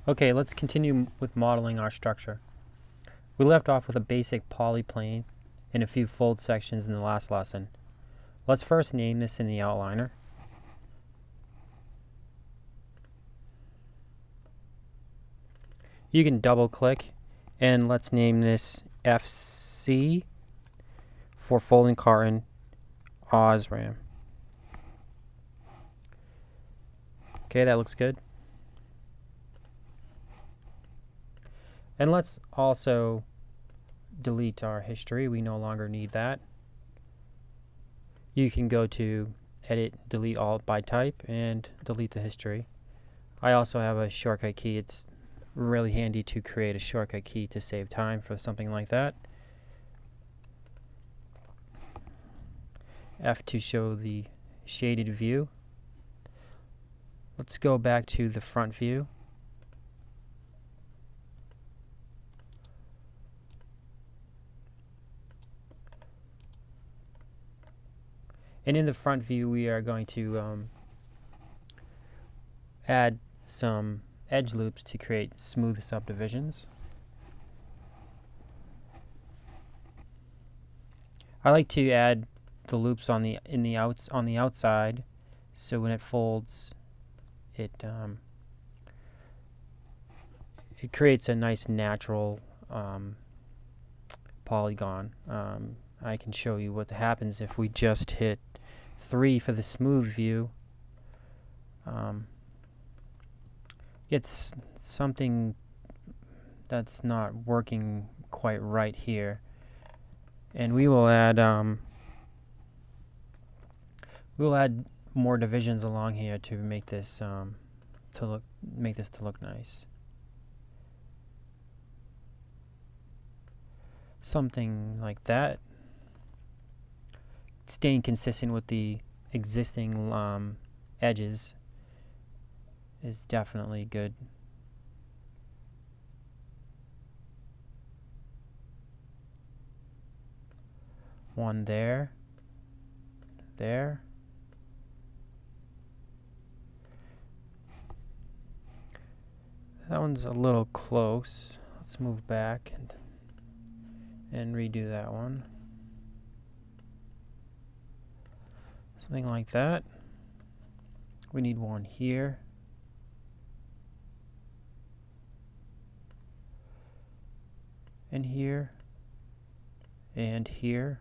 Okay, let's continue with modeling our structure. We left off with a basic polyplane and a few fold sections in the last lesson. Let's first name this in the outliner. You can double click and let's name this FC for folding carton Osram. Okay, that looks good. And let's also delete our history. We no longer need that. You can go to Edit, Delete All by Type, and delete the history. I also have a shortcut key. It's really handy to create a shortcut key to save time for something like that. F to show the shaded view. Let's go back to the front view. And in the front view, we are going to add some edge loops to create smooth subdivisions. I like to add the loops on the outside, so when it folds, it creates a nice natural polygon. I can show you what happens if we just hit 3 for the smooth view. It's something that's not working quite right here, and we will add more divisions along here to make this to look nice. Something like that. Staying consistent with the existing edges is definitely good. One there. That one's a little close. Let's move back and redo that one. Something like that. We need one here. And here. And here.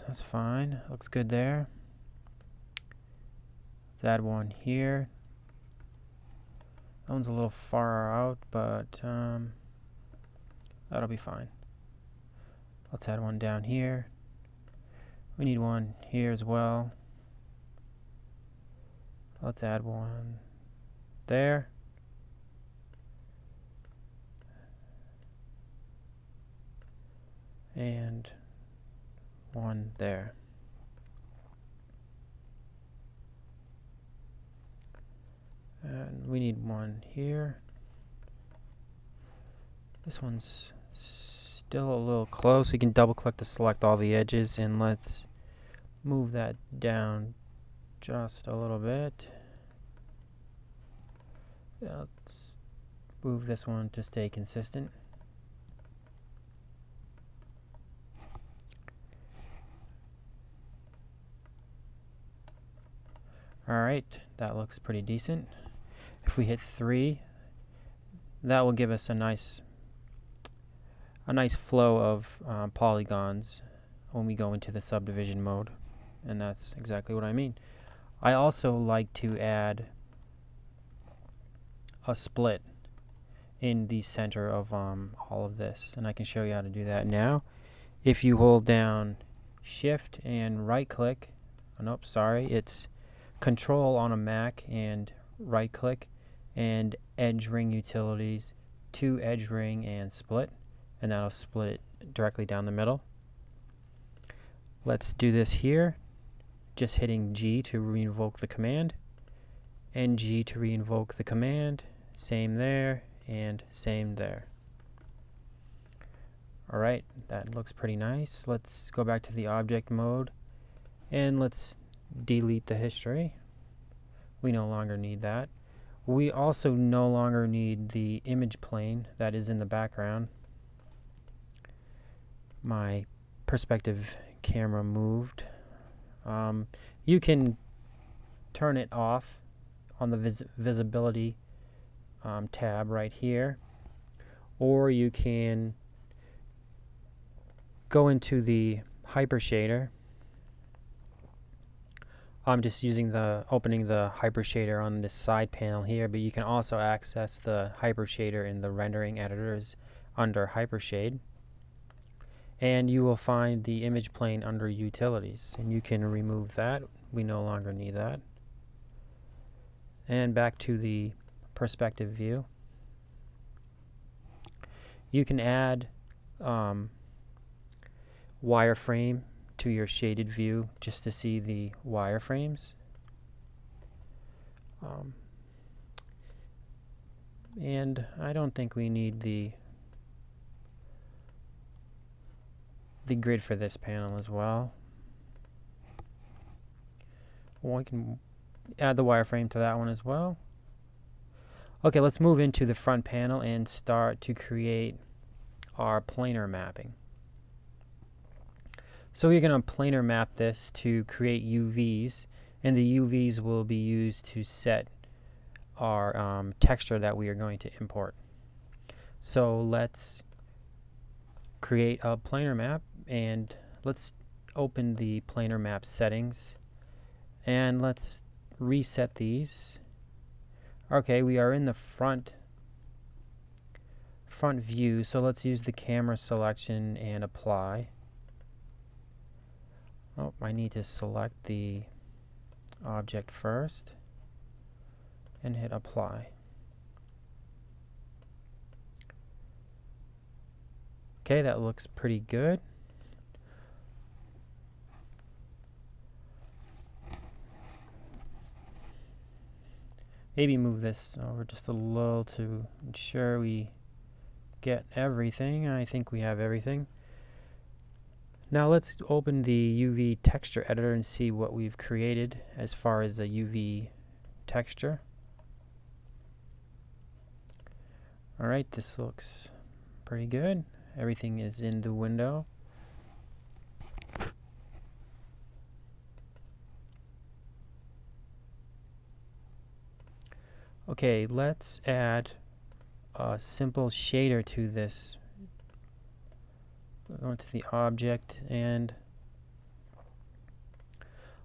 That's fine. Looks good there. Let's add one here. That one's a little far out, but that'll be fine. Let's add one down here. We need one here as well. Let's add one there. And one there. And we need one here. This one's still a little close. We can double click to select all the edges, and let's move that down just a little bit. Let's move this one to stay consistent. Alright, that looks pretty decent. If we hit 3, that will give us a nice flow of polygons when we go into the subdivision mode, and that's exactly what I mean. I also like to add a split in the center of all of this, and I can show you how to do that now. If you hold down Shift and right click, it's Control on a Mac and right click and edge ring utilities to edge ring and split, and that'll split it directly down the middle. Let's do this here, just hitting G to re-invoke the command, and G to re-invoke the command. Same there and same there. Alright, that looks pretty nice. Let's go back to the object mode and let's delete the history. We no longer need that. We also no longer need the image plane that is in the background. My perspective camera moved. You can turn it off on the visibility tab right here, or you can go into the hyper shader. I'm just opening the hyper shader on this side panel here, but you can also access the hyper shader in the rendering editors under Hypershade. And you will find the image plane under utilities, and you can remove that. We no longer need that. And back to the perspective view. You can add wireframe to your shaded view just to see the wireframes. And I don't think we need the grid for this panel as well. We can add the wireframe to that one as well. Okay, let's move into the front panel and start to create our planar mapping. So we're going to planar map this to create UVs, and the UVs will be used to set our texture that we are going to import. So let's create a planar map, and let's open the planar map settings, and let's reset these. Okay, we are in the front view, so let's use the camera selection and apply. Oh, I need to select the object first and hit apply. Okay, that looks pretty good. Maybe move this over just a little to ensure we get everything. I think we have everything. Now let's open the UV texture editor and see what we've created as far as a UV texture. Alright, this looks pretty good. Everything is in the window. Okay, let's add a simple shader to this. Go into the object, and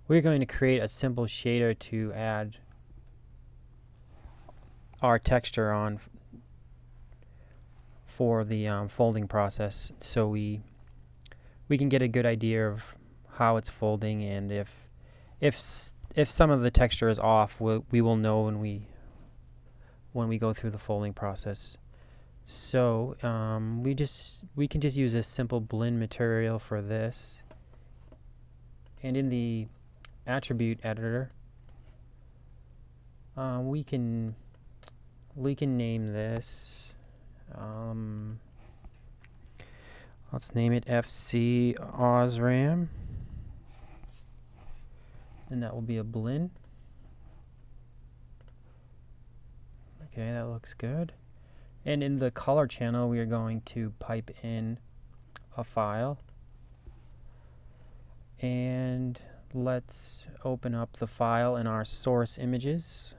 we're going to create a simple shader to add our texture on for the folding process, so we can get a good idea of how it's folding, and if some of the texture is off, we will know when we go through the folding process. So we can just use a simple blend material for this, and in the attribute editor we can name this. Let's name it FC Osram, and that will be a blend. Okay, that looks good. And in the color channel, we are going to pipe in a file. And let's open up the file in our source images.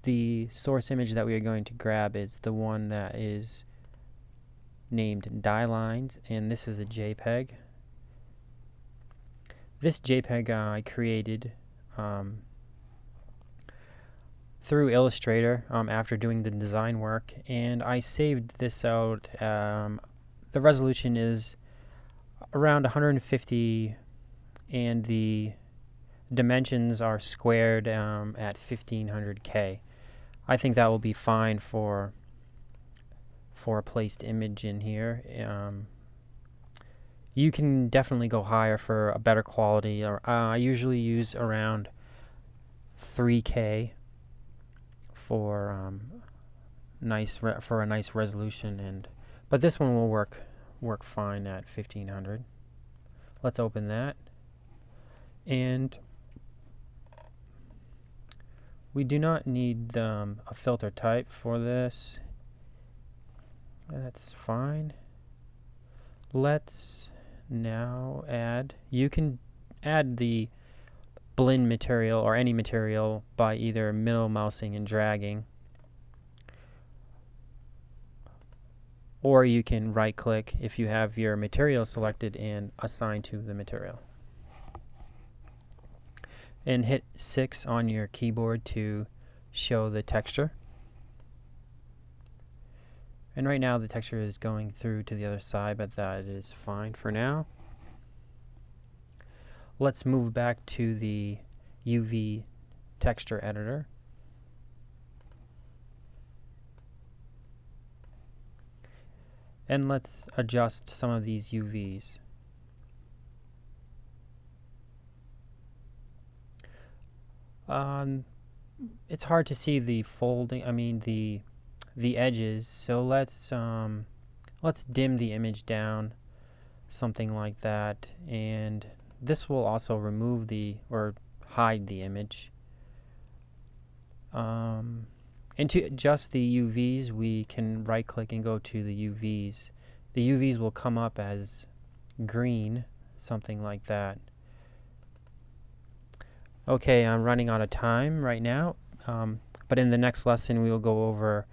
The source image that we are going to grab is the one that is named Die Lines, and this is a JPEG. This JPEG I created through Illustrator after doing the design work, and I saved this out. The resolution is around 150, and the dimensions are squared at 1500K. I think that will be fine for a placed image in here. You can definitely go higher for a better quality. I usually use around 3K for a nice resolution and But this one will work fine at 1500. Let's open that. And we do not need a filter type for this. That's fine. Let's now add, you can add the blend material or any material by either middle mousing and dragging, or you can right click if you have your material selected and assign to the material. And hit 6 on your keyboard to show the texture. And right now the texture is going through to the other side, but that is fine for now. Let's move back to the UV texture editor. And let's adjust some of these UVs. It's hard to see the folding, the edges, so let's dim the image down, something like that, and this will also remove or hide the image. And to adjust the UVs, we can right click and go to the UVs. The UVs will come up as green, something like that. Okay, I'm running out of time right now, but in the next lesson we will go over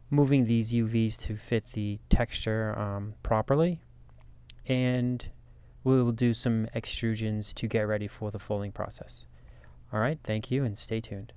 moving these UVs to fit the texture properly, and we will do some extrusions to get ready for the folding process. Alright, thank you and stay tuned.